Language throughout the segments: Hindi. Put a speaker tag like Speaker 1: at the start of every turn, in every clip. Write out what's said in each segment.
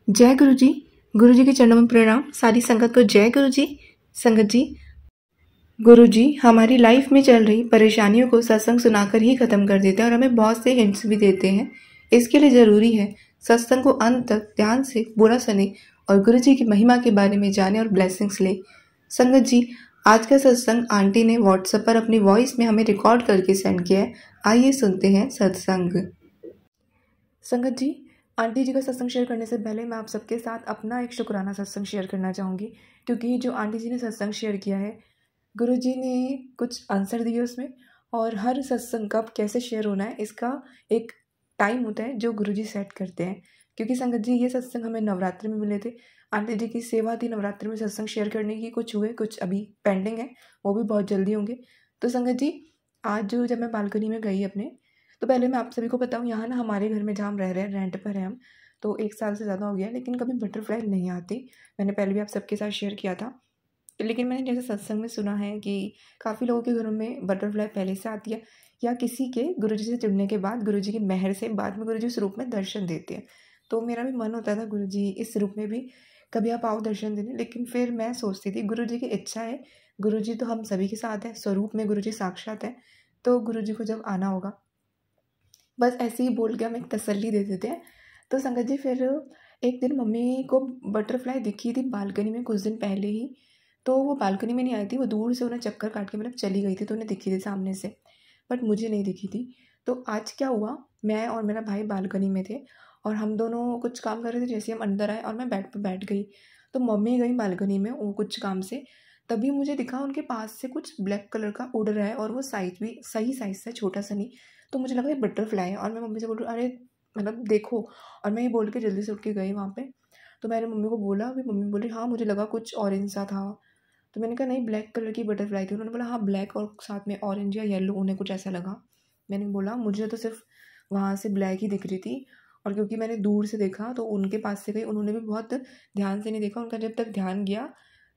Speaker 1: जय गुरु जी के चरणों में प्रणाम। सारी संगत को जय गुरु जी। संगत जी, गुरु जी हमारी लाइफ में चल रही परेशानियों को सत्संग सुनाकर ही खत्म कर देते हैं और हमें बहुत से हिंट्स भी देते हैं। इसके लिए ज़रूरी है सत्संग को अंत तक ध्यान से पूरा सुने और गुरु जी की महिमा के बारे में जाने और ब्लेसिंग्स ले। संगत जी, आज का सत्संग आंटी ने व्हाट्सएप पर अपनी वॉइस में हमें रिकॉर्ड करके सेंड किया है। आइए सुनते हैं सत्संग। संगत जी, आंटी जी का सत्संग शेयर करने से पहले मैं आप सबके साथ अपना एक शुक्राना सत्संग शेयर करना चाहूँगी, क्योंकि जो आंटी जी ने सत्संग शेयर किया है, गुरु जी ने कुछ आंसर दिए उसमें, और हर सत्संग कब कैसे शेयर होना है इसका एक टाइम होता है जो गुरु जी सेट करते हैं। क्योंकि संगत जी ये सत्संग हमें नवरात्रि में मिले थे। आंटी जी की सेवा थी नवरात्रि में सत्संग शेयर करने की, कुछ हुए, कुछ अभी पेंडिंग है, वो भी बहुत जल्दी होंगे। तो संगत जी, आज जब मैं बालकनी में गई अपने, तो पहले मैं आप सभी को बताऊँ, यहाँ ना हमारे घर में जहाँ हम रह रहे हैं, रेंट पर हैं हम, तो 1 साल से ज़्यादा हो गया, लेकिन कभी बटरफ्लाई नहीं आती। मैंने पहले भी आप सबके साथ शेयर किया था, लेकिन मैंने जैसे सत्संग में सुना है कि काफ़ी लोगों के घरों में बटरफ्लाई पहले से आती है, या किसी के गुरुजी से जुड़ने के बाद गुरुजी की मेहर से बाद में गुरुजी उस रूप में दर्शन देते हैं। तो मेरा भी मन होता था गुरुजी इस रूप में भी कभी आप आओ दर्शन देने, लेकिन फिर मैं सोचती थी गुरुजी की इच्छा है, गुरुजी तो हम सभी के साथ है, स्वरूप में गुरुजी साक्षात है, तो गुरुजी को जब आना होगा, बस ऐसे ही बोल के हम एक तसल्ली दे देते हैं। तो संगत जी, फिर एक दिन मम्मी को बटरफ्लाई दिखी थी बालकनी में कुछ दिन पहले ही। तो वो बालकनी में नहीं आई थी, वो दूर से उन्हें चक्कर काट के मतलब चली गई थी, तो उन्हें दिखी थी सामने से, बट मुझे नहीं दिखी थी। तो आज क्या हुआ, मैं और मेरा भाई बालकनी में थे और हम दोनों कुछ काम कर रहे थे। जैसे हम अंदर आए और मैं बेड पर बैठ गई, तो मम्मी गई बालकनी में वो कुछ काम से, तभी मुझे दिखा उनके पास से कुछ ब्लैक कलर का उड़ रहा है, और वो साइज भी सही साइज से, छोटा सा नहीं। तो मुझे लगा ये बटरफ्लाई है, और मैं मम्मी से बोल रही हूँ अरे मतलब देखो, और मैं ये बोल के जल्दी से उठ के गई वहाँ पे। तो मैंने मम्मी को बोला, अभी मम्मी बोली हाँ मुझे लगा कुछ ऑरेंज सा था। तो मैंने कहा नहीं, ब्लैक कलर की बटरफ्लाई थी। उन्होंने बोला हाँ ब्लैक और साथ में ऑरेंज या येलो, उन्हें कुछ ऐसा लगा। मैंने बोला मुझे तो सिर्फ वहाँ से ब्लैक ही दिख रही थी, और क्योंकि मैंने दूर से देखा तो उनके पास से गई, उन्होंने भी बहुत ध्यान से नहीं देखा। उनका जब तक ध्यान गया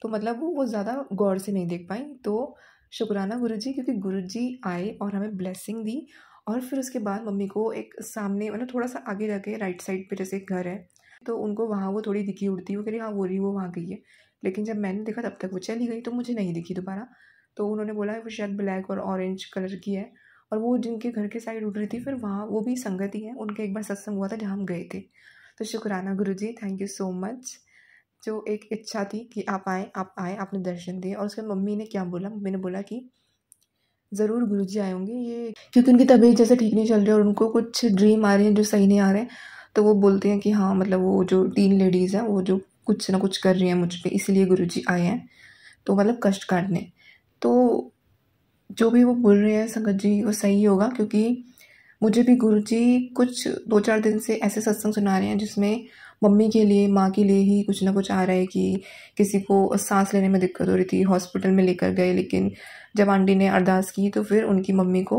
Speaker 1: तो मतलब वो ज़्यादा गौर से नहीं देख पाई। तो शुक्राना गुरुजी, क्योंकि गुरुजी आए और हमें ब्लेसिंग दी। और फिर उसके बाद मम्मी को एक सामने मतलब थोड़ा सा आगे जाके राइट साइड पे जैसे एक घर है, तो उनको वहाँ वो थोड़ी दिखी उड़ती, वो कह रही हाँ वो रही, वो वहाँ गई है। लेकिन जब मैंने देखा तब तक वो चली गई, तो मुझे नहीं दिखी दोबारा। तो उन्होंने बोला वो शायद ब्लैक और ऑरेंज कलर की है, और वो जिनके घर के साइड उड़ रही थी, फिर वहाँ वो भी संगत ही है, उनका एक बार सत्संग हुआ था जहाँ हम गए थे। तो शुक्राना गुरुजी, थैंक यू सो मच। जो एक इच्छा थी कि आप आए, आपने दर्शन दिए। और उसके मम्मी ने क्या बोला, मम्मी ने बोला कि ज़रूर गुरुजी आए होंगे, ये क्योंकि उनकी तबीयत जैसे ठीक नहीं चल रही है और उनको कुछ ड्रीम आ रहे हैं जो सही नहीं आ रहे हैं। तो वो बोलते हैं कि हाँ मतलब वो जो 3 लेडीज़ हैं वो जो कुछ ना कुछ कर रही हैं मुझ पे, इसलिए गुरुजी आए हैं, तो मतलब कष्ट काटने। तो जो भी वो बोल रहे हैं संगत जी वो सही होगा, क्योंकि मुझे भी गुरुजी कुछ 2-4 दिन से ऐसे सत्संग सुना रहे हैं जिसमें मम्मी के लिए, माँ के लिए ही कुछ ना कुछ आ रहा है कि किसी को सांस लेने में दिक्कत हो रही थी, हॉस्पिटल में लेकर गए, लेकिन जब आंटी ने अरदास की तो फिर उनकी मम्मी को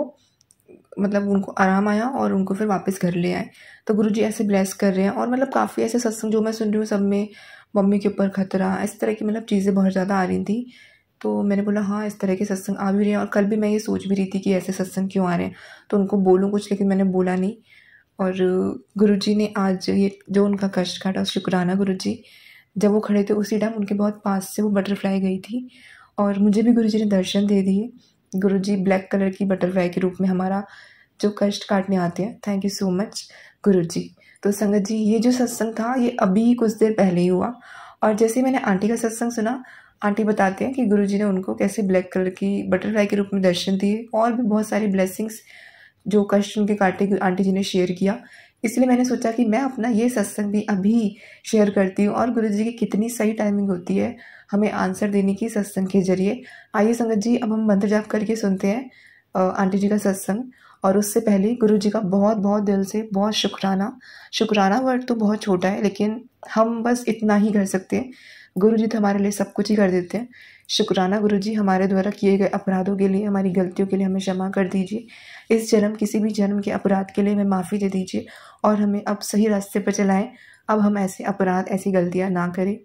Speaker 1: मतलब उनको आराम आया और उनको फिर वापस घर ले आए। तो गुरुजी ऐसे ब्लेस कर रहे हैं, और मतलब काफ़ी ऐसे सत्संग जो मैं सुन रही हूँ सब में मम्मी के ऊपर खतरा, इस तरह की मतलब चीज़ें बहुत ज़्यादा आ रही थी। तो मैंने बोला हाँ इस तरह के सत्संग आ भी रहे हैं, और कल भी मैं ये सोच भी रही थी कि ऐसे सत्संग क्यों आ रहे हैं, तो उनको बोलूँ कुछ, लेकिन मैंने बोला नहीं। और गुरुजी ने आज ये जो उनका कष्ट काटा, शुक्राना गुरुजी। जब वो खड़े थे उसी टाइम उनके बहुत पास से वो बटरफ्लाई गई थी, और मुझे भी गुरुजी ने दर्शन दे दिए। गुरुजी ब्लैक कलर की बटरफ्लाई के रूप में हमारा जो कष्ट काटने आते हैं। थैंक यू सो मच गुरुजी। तो संगत जी, ये जो सत्संग था ये अभी कुछ देर पहले ही हुआ, और जैसे मैंने आंटी का सत्संग सुना, आंटी बताते हैं कि गुरुजी ने उनको कैसे ब्लैक कलर की बटरफ्लाई के रूप में दर्शन दिए, और भी बहुत सारी ब्लेसिंग्स जो कष्ट उनके काटे आंटी जी ने शेयर किया। इसलिए मैंने सोचा कि मैं अपना ये सत्संग भी अभी शेयर करती हूँ, और गुरुजी की कितनी सही टाइमिंग होती है हमें आंसर देने की सत्संग के जरिए। आइए संगत जी, अब हम मंत्र जाप करके सुनते हैं आंटी जी का सत्संग। और उससे पहले गुरुजी का बहुत बहुत दिल से बहुत शुक्राना। शुक्राना वर्ड तो बहुत छोटा है, लेकिन हम बस इतना ही कर सकते हैं। गुरुजी तो हमारे लिए सब कुछ ही कर देते हैं। शुक्राना गुरुजी, हमारे द्वारा किए गए अपराधों के लिए, हमारी गलतियों के लिए हमें क्षमा कर दीजिए। इस जन्म, किसी भी जन्म के अपराध के लिए हमें माफ़ी दे दीजिए, और हमें अब सही रास्ते पर चलाएं। अब हम ऐसे अपराध, ऐसी गलतियां ना करें।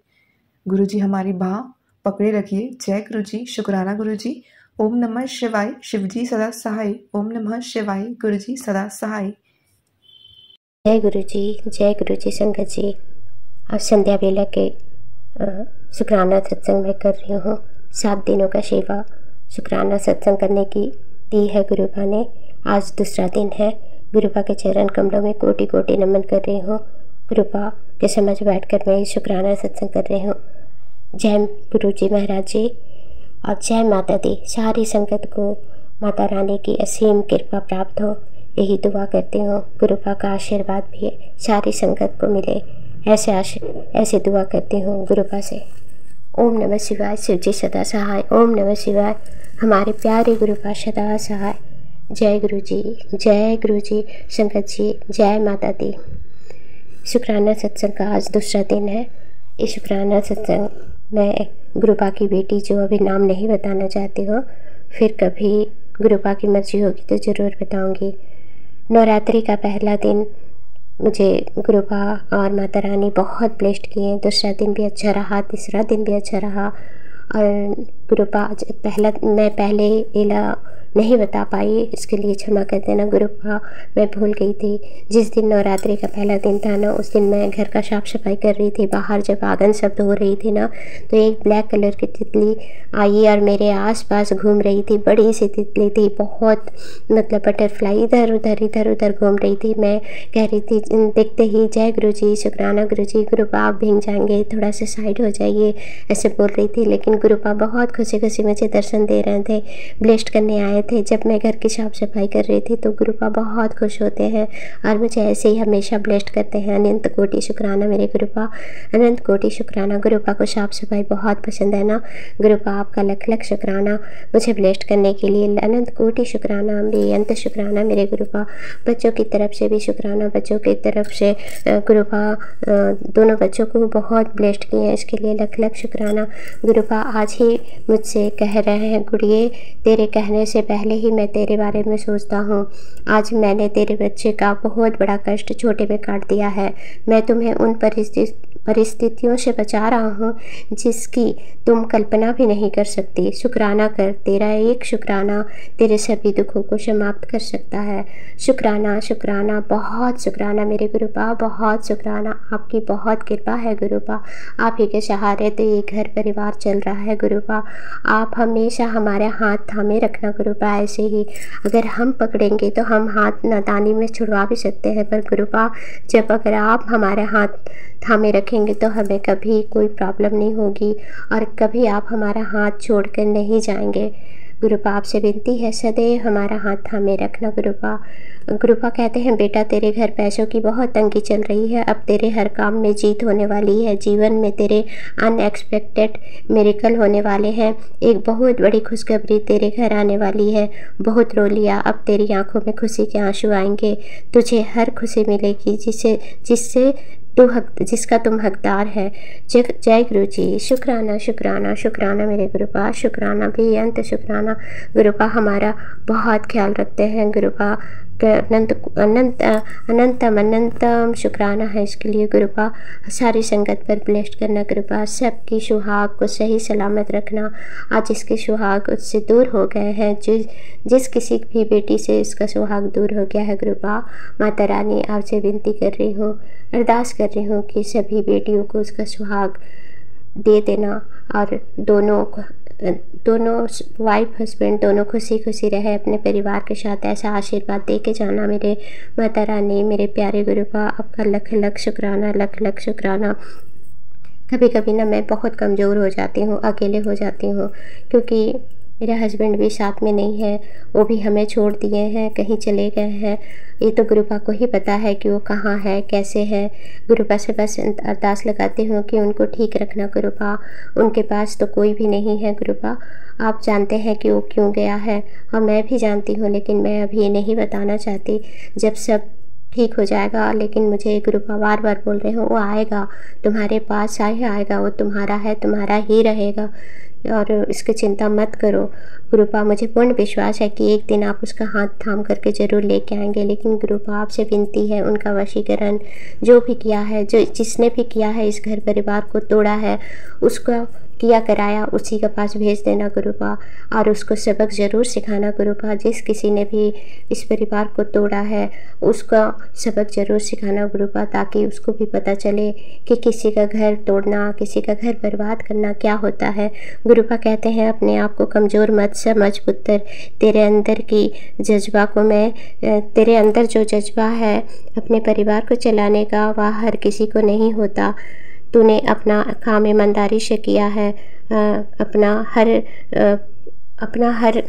Speaker 1: गुरुजी हमारी बाह पकड़े रखिए। जय गुरुजी। शुक्राना गुरुजी। ओम नमः शिवाय। शिवजी सदा सहाय। ओम नमः शिवाय। गुरुजी सदा सहाय।
Speaker 2: जय गुरुजी। जय गुरुजी। संगत जी, आज संध्या बेला के शुक्राना सत्संग मैं कर रही हूँ। 7 दिनों का सेवा शुक्राना सत्संग करने की दी है गुरुपा ने। आज दूसरा दिन है। गुरुपा के चरण कमलों में कोटि कोटि नमन कर रही हूँ। गुरुपा के समझ बैठकर मैं शुक्राना सत्संग कर रही हूँ। जय गुरु जी महाराज जी और जय माता दी। सारी संगत को माता रानी की असीम कृपा प्राप्त हो, यही दुआ करती हूँ। गुरुपा का आशीर्वाद भी सारी संगत को मिले, ऐसे दुआ करती हूँ गुरुपा से। ओम नमः शिवाय। शिव जी सदा सहाय। ओम नमः शिवाय। हमारे प्यारे गुरुपा सदा सहाय। जय गुरु जी संगत जी, जय माता दी। शुक्राना सत्संग का आज दूसरा दिन है। इस शुक्राना सत्संग मैं गुरुपा की बेटी, जो अभी नाम नहीं बताना चाहती हो, फिर कभी गुरुपा की मर्जी होगी तो ज़रूर बताऊंगी। नवरात्रि का पहला दिन मुझे गुरुपा और माता रानी बहुत ब्लेस्ड किए। दूसरा दिन भी अच्छा रहा, तीसरा दिन भी अच्छा रहा। और गुरुपा मैं पहले लीला नहीं बता पाई, इसके लिए क्षमा कर देना गुरुपा। मैं भूल गई थी। जिस दिन नवरात्रि का पहला दिन था ना, उस दिन मैं घर का साफ़ सफाई कर रही थी। बाहर जब आंगन शब्द हो रही थी ना, तो एक ब्लैक कलर की तितली आई और मेरे आसपास घूम रही थी। बड़ी सी तितली थी, बहुत मतलब बटरफ्लाई इधर उधर घूम रही थी। मैं कह रही थी देखते ही, जय गुरु जी, शुक्राना गुरु जी, गुरुपा आप भीग जाएंगे, थोड़ा सा साइड हो जाइए, ऐसे बोल रही थी। लेकिन गुरुपा बहुत खुशी खुशी मुझे दर्शन दे रहे थे, ब्लेस्ड करने आए थे। जब मैं घर की साफ सफाई कर रही थी तो गुरुपा बहुत खुश होते हैं और मुझे ऐसे ही हमेशा ब्लेस्ड करते हैं। अनंत कोटि शुक्राना मेरे गुरुपा, अनंत कोटि शुक्राना। गुरुपा को साफ सफाई बहुत पसंद है ना। गुरुपा आपका लख लख शुक्राना मुझे ब्लेस्ड करने के लिए। अनंत कोटि शुक्राना, बेअंत शुक्राना मेरे गुरुपा। बच्चों की तरफ से भी शुक्राना, बच्चों की तरफ से गुरुपा दोनों बच्चों को बहुत ब्लेस्ड किए हैं, इसके लिए लख लख शुक्राना। गुरुपा आज ही मुझसे कह रहे हैं, गुड़िए तेरे कहने से पहले ही मैं तेरे बारे में सोचता हूँ। आज मैंने तेरे बच्चे का बहुत बड़ा कष्ट छोटे में काट दिया है। मैं तुम्हें उन परिस्थितियों से बचा रहा हूँ जिसकी तुम कल्पना भी नहीं कर सकती। शुक्राना कर, तेरा एक शुक्राना तेरे सभी दुखों को समाप्त कर सकता है। शुक्राना शुक्राना, बहुत शुक्राना मेरे गुरुपा, बहुत शुक्राना। आपकी बहुत कृपा है गुरुपा, आप ही के सहारे तो ये घर परिवार चल रहा है गुरुपा। आप हमेशा हमारे हाथ थामे रखना गुरुपा। ऐसे ही अगर हम पकड़ेंगे तो हम हाथ नादानी में छुड़वा भी सकते हैं, पर गुरुपा जब अगर आप हमारे हाथ थामे रखेंगे तो हमें कभी कोई प्रॉब्लम नहीं होगी और कभी आप हमारा हाथ छोड़कर नहीं जाएंगे। गुरुपा आपसे विनती है, सदैव हमारा हाथ थामे रखना गुरुपा। गुरुपा कहते हैं, बेटा तेरे घर पैसों की बहुत तंगी चल रही है, अब तेरे हर काम में जीत होने वाली है। जीवन में तेरे अनएक्सपेक्टेड मिरेकल होने वाले हैं। एक बहुत बड़ी खुशखबरी तेरे घर आने वाली है। बहुत रो लिया, अब तेरी आंखों में खुशी के आंसू आएंगे। तुझे हर खुशी मिलेगी जिसका तुम हकदार है। जय गुरु जी। शुक्राना शुक्राना शुक्राना मेरे गुरुपा, शुक्राना भी अंत शुक्राना। गुरुपा हमारा बहुत ख्याल रखते हैं। गुरुपा अनंतम अनंतम शुक्राना है इसके लिए गुरुपा। सारी संगत पर ब्लेस्ड करना गुरुपा। सबकी सुहाग को सही सलामत रखना। आज इसके सुहाग उससे दूर हो गए हैं, जिस किसी भी बेटी से इसका सुहाग दूर हो गया है गुरुपा। माता रानी आपसे विनती कर रही हूँ, अरदास कर रही हूँ कि सभी बेटियों को उसका सुहाग दे देना और दोनों वाइफ हस्बैंड दोनों खुशी खुशी रहे अपने परिवार के साथ। ऐसा आशीर्वाद दे के जाना मेरे माता रानी, मेरे प्यारे गुरुपा। आपका लख लख शुक्राना, लख लख शुक्राना। कभी कभी ना मैं बहुत कमज़ोर हो जाती हूँ, अकेले हो जाती हूँ, क्योंकि मेरा हस्बैंड भी साथ में नहीं है, वो भी हमें छोड़ दिए हैं, कहीं चले गए हैं। ये तो गुरुपा को ही पता है कि वो कहाँ है, कैसे है। गुरुपा से बस अरदास लगाती हूँ कि उनको ठीक रखना गुरुपा। उनके पास तो कोई भी नहीं है गुरुपा। आप जानते हैं कि वो क्यों गया है और मैं भी जानती हूँ, लेकिन मैं अभी नहीं बताना चाहती। जब सब ठीक हो जाएगा, लेकिन मुझे गुरुपा बार बार बोल रहे हो, वो आएगा तुम्हारे पास, आएगा, वो तुम्हारा है, तुम्हारा ही रहेगा और इसकी चिंता मत करो गुरुपा। मुझे पूर्ण विश्वास है कि एक दिन आप उसका हाथ थाम करके ज़रूर लेके आएंगे। लेकिन गुरुपा आपसे विनती है, उनका वशीकरण जो भी किया है, जिसने भी किया है, इस घर परिवार को तोड़ा है, उसका किया कराया उसी के पास भेज देना गुरुपा, और उसको सबक ज़रूर सिखाना गुरुपा। जिस किसी ने भी इस परिवार को तोड़ा है उसका सबक ज़रूर सिखाना गुरुपा, ताकि उसको भी पता चले कि किसी का घर तोड़ना, किसी का घर बर्बाद करना क्या होता है। गुरुपा कहते हैं अपने आप को कमज़ोर मत समझ पुत्र, तेरे अंदर की जज्बा को मैं, तेरे अंदर जो जज्बा है अपने परिवार को चलाने का वह हर किसी को नहीं होता। तूने अपना काम ईमानदारी से किया है, अपना हर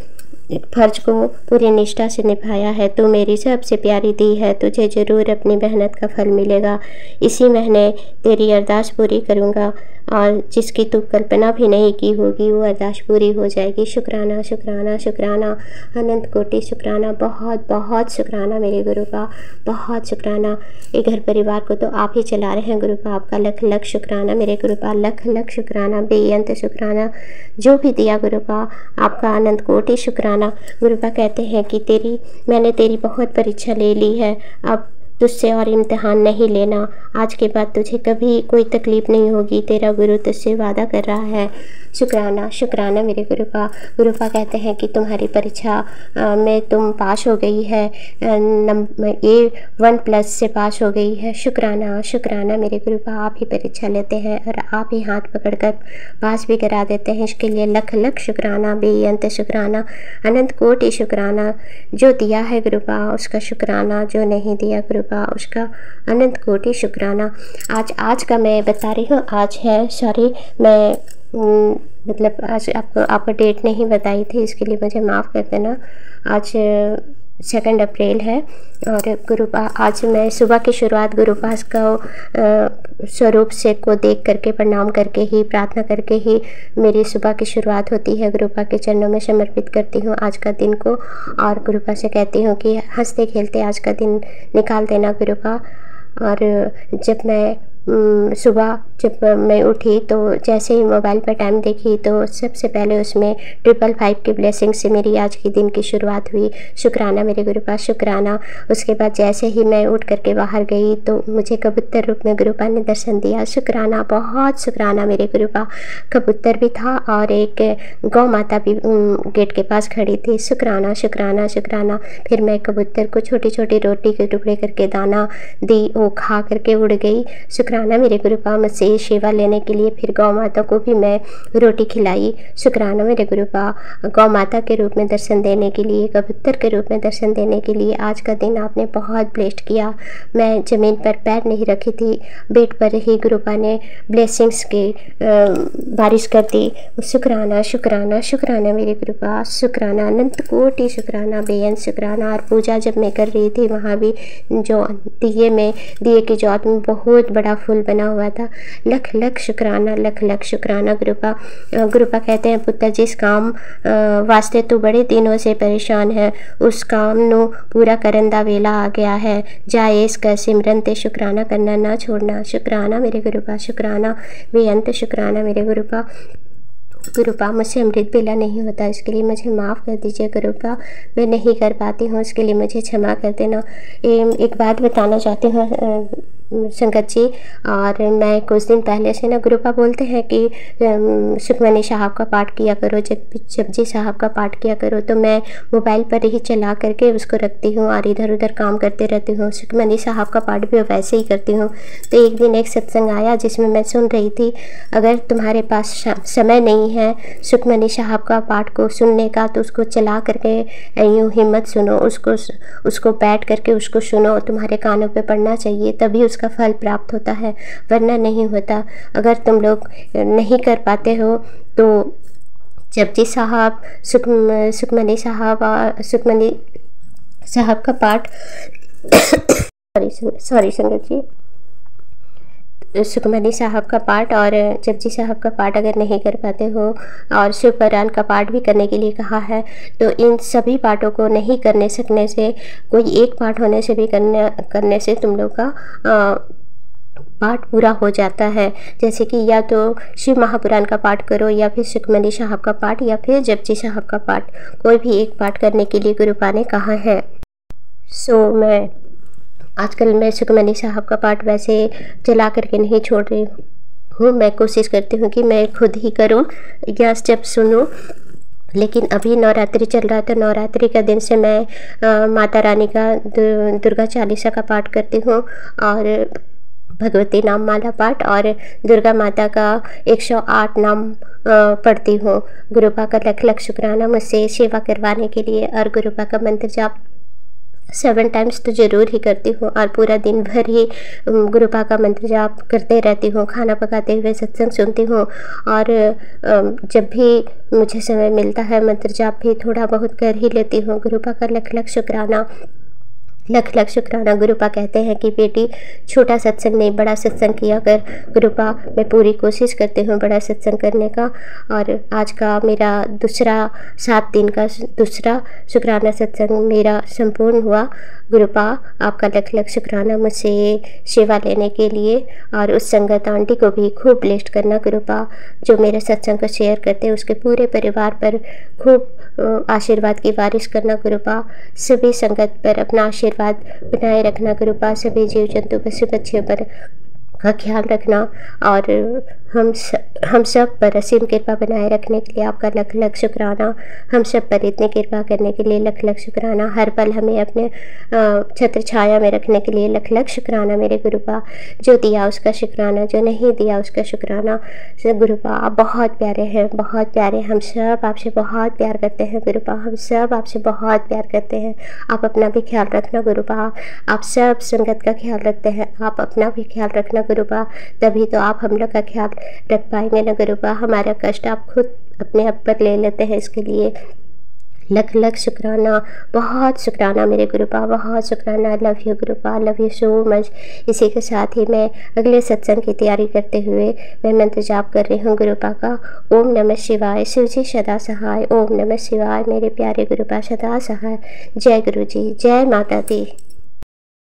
Speaker 2: फर्ज को पूरी निष्ठा से निभाया है। तू मेरी सबसे प्यारी दी है, तुझे ज़रूर अपनी मेहनत का फल मिलेगा। इसी महीने तेरी अरदास पूरी करूँगा और जिसकी तू कल्पना भी नहीं की होगी वो अरदास पूरी हो जाएगी। शुक्राना शुक्राना शुक्राना, अनंत कोटि शुक्राना, बहुत बहुत शुक्राना मेरे गुरु का, बहुत शुक्राना। ये घर परिवार को तो आप ही चला रहे हैं गुरु का, आपका लख लख शुक्राना मेरे गुरु का, लख लख शुक्राना, बेअंत शुक्राना। जो भी दिया गुरु का आपका अनंत कोटि शुक्राना। गुरुपा कहते हैं कि मैंने तेरी बहुत परीक्षा ले ली है, अब तुझसे और इम्तिहान नहीं लेना। आज के बाद तुझे कभी कोई तकलीफ़ नहीं होगी, तेरा गुरु तुझसे वादा कर रहा है। शुक्राना शुक्राना मेरे गुरु का। गुरुपा कहते हैं कि तुम्हारी परीक्षा में तुम पास हो गई है, A1+ से पास हो गई है। शुक्राना शुक्राना मेरे गुरुपा, आप ही परीक्षा लेते हैं और आप ही हाथ पकड़कर पास भी करा देते हैं। इसके लिए लख लख शुक्राना, बेअंत शुक्राना, अनंत कोटि शुक्राना। जो दिया है गुरुपा उसका शुक्राना, जो नहीं दिया गुरुपा उसका अनंत कोटि शुक्राना। आज का मैं बता रही हूँ, आज है, सॉरी मैं मतलब आज आपको डेट नहीं बताई थी, इसके लिए मुझे माफ़ कर देना। आज 2 अप्रैल है और गुरुपा आज मैं सुबह की शुरुआत गुरुपास का स्वरूप से को देख करके प्रणाम करके ही, प्रार्थना करके ही मेरी सुबह की शुरुआत होती है। गुरुपा के चरणों में समर्पित करती हूँ आज का दिन को और गुरुपा से कहती हूँ कि हंसते खेलते आज का दिन निकाल देना गुरुपा। और जब मैं उठी तो जैसे ही मोबाइल पर टाइम देखी तो सबसे पहले उसमें 555 की ब्लेसिंग से मेरी आज के दिन की शुरुआत हुई। शुक्राना मेरे गुरुपा, शुक्राना। उसके बाद जैसे ही मैं उठ करके बाहर गई तो मुझे कबूतर रूप में गुरुपा ने दर्शन दिया। शुक्राना, बहुत शुक्राना मेरे गुरुपा। कबूतर भी था और एक गौ माता भी गेट के पास खड़ी थी। शुक्राना शुक्राना शुक्राना। फिर मैं कबूतर को छोटी छोटी रोटी के टुकड़े करके दाना दी, वो खा करके उड़ गई। शुक्राना मेरे गुरुपा, मुझसे सेवा लेने के लिए फिर गौ माता को भी मैं रोटी खिलाई। शुक्राना मेरे गुरुपा, गौ माता के रूप में दर्शन देने के लिए, कबूतर के रूप में दर्शन देने के लिए आज का दिन आपने बहुत ब्लेस्ड किया। मैं ज़मीन पर पैर नहीं रखी थी, बेड पर ही गुरुपा ने ब्लेसिंग्स की बारिश कर दी। शुक्राना शुक्राना शुक्राना मेरे गुरुपा, शुक्राना, अनंत कोटि शुक्राना, बेअंत शुक्राना। और पूजा जब मैं कर रही थी वहाँ भी जो दिए की ज्योत में बहुत बड़ा फूल बना हुआ था। लख लख शुक्राना, लख लख शुक्राना गुरुपा। गुरुपा कहते हैं पुत्र, जिस काम वास्ते तू बड़े दिनों से परेशान है उस काम नो पूरा करन दा वेला आ गया है। जाए इसका सिमरन ते शुक्राना करना ना छोड़ना। शुक्राना मेरे गुरुपा, शुक्राना, बेअंत शुक्राना मेरे गुरुपा। गुरुपा, मुझसे अमृत बेला नहीं होता, इसके लिए मुझे माफ़ कर दीजिए गुरुपा। मैं नहीं कर पाती हूँ, इसके लिए मुझे क्षमा कर देना। एक बात बताना चाहती हूँ संगत जी, और मैं कुछ दिन पहले से ना गुरुपा बोलते हैं कि सुखमनी साहब का पाठ किया करो, जपजी साहब का पाठ किया करो, तो मैं मोबाइल पर ही चला करके उसको रखती हूँ और इधर उधर काम करते रहती हूँ। सुखमनी साहब का पाठ भी वैसे ही करती हूँ। तो एक दिन एक सत्संग आया जिसमें मैं सुन रही थी, अगर तुम्हारे पास समय नहीं है सुखमनी साहब का पाठ को सुनने का तो उसको चला करके यूँ हिम्मत सुनो, उसको बैठ करके उसको सुनो, तुम्हारे कानों पे पड़ना चाहिए, तभी उसका फल प्राप्त होता है, वरना नहीं होता। अगर तुम लोग नहीं कर पाते हो तो जपजी साहब, सुखमनी साहब का पाठ सॉरी संगत जी, सुखमनी साहब का पाठ और जपजी साहब का पाठ अगर नहीं कर पाते हो और शिव पुराण का पाठ भी करने के लिए कहा है, तो इन सभी पाठों को नहीं करने सकने से, कोई एक पाठ होने से भी करने से तुम लोग का पाठ पूरा हो जाता है। जैसे कि या तो शिव महापुराण का पाठ करो या फिर सुखमनी साहब का पाठ या फिर जपजी साहब का पाठ, कोई भी एक पाठ करने के लिए गुरुपा ने कहा है। आजकल मैं सुखमनी साहब का पाठ वैसे चला करके नहीं छोड़ रही हूँ, हूँ, मैं कोशिश करती हूँ कि मैं खुद ही करूँ या स्टेप सुनूँ। लेकिन अभी नवरात्रि चल रहा है तो नवरात्रि का दिन से मैं माता रानी का दुर्गा चालीसा का पाठ करती हूँ और भगवती नाम माला पाठ और दुर्गा माता का 108 नाम पढ़ती हूँ। गुरुपा का लख लख शुक्राना मुझसे सेवा करवाने के लिए। और गुरुपा का मंत्र जाप 7 टाइम्स तो ज़रूर ही करती हूँ और पूरा दिन भर ही गुरुपा का मंत्र जाप करते रहती हूँ। खाना पकाते हुए सत्संग सुनती हूँ और जब भी मुझे समय मिलता है मंत्र जाप भी थोड़ा बहुत कर ही लेती हूँ। गुरुपा का लख लख शुक्राना, लख लख शुक्राना। गुरुपा कहते हैं कि बेटी छोटा सत्संग नहीं बड़ा सत्संग किया कर। गुरुपा मैं पूरी कोशिश करती हूँ बड़ा सत्संग करने का। और आज का मेरा दूसरा 7 दिन का दूसरा शुक्राना सत्संग मेरा संपूर्ण हुआ। गुरुपा आपका लख लख शुक्राना मुझसे सेवा लेने के लिए। और उस संगत आंटी को भी खूब ब्लेस्ड करना गुरुपा, जो मेरे सत्संग को शेयर करते हैं उसके पूरे परिवार पर खूब आशीर्वाद की बारिश करना गुरुपा। सभी संगत पर अपना आशीर्वाद बनाए रखना गुरुपा। सभी जीव जंतु पशु पक्षियों पर का ख्याल रखना और हम सब पर असीम कृपा बनाए रखने के लिए आपका लख लख शुक्राना। हम सब पर इतनी कृपा करने के लिए लख लख शुक्राना। हर पल हमें अपने छत्र छाया में रखने के लिए लख लख शुक्राना मेरे गुरुपा। जो दिया उसका शुक्राना, जो नहीं दिया उसका शुक्राना। गुरुपा आप बहुत प्यारे हैं, बहुत प्यारे। हम सब आपसे बहुत प्यार करते हैं गुरुपा, हम सब आपसे बहुत प्यार करते हैं। आप अपना भी ख्याल रखना गुरुपा। आप सब संगत का ख्याल रखते हैं, आप अपना भी ख्याल रखना गुरुपा। तभी तो आप हम लोग का ख्याल रख पाएंगे ना गुरुपा। हमारा कष्ट आप खुद अपने आप पर ले लेते हैं, इसके लिए लख लख शुक्राना। बहुत शुक्राना मेरे गुरुपा, बहुत शुक्राना। Love you गुरुपा, love you so much. इसी के साथ ही मैं अगले सत्संग की तैयारी करते हुए मैं मंत्र जाप कर रही हूँ गुरुपा का। ओम नमः शिवाय, शिव जी सदा सहाय। ओम नमः शिवाय, मेरे प्यारे गुरुपा सदा सहाय। जय गुरु जी, जय माता दी।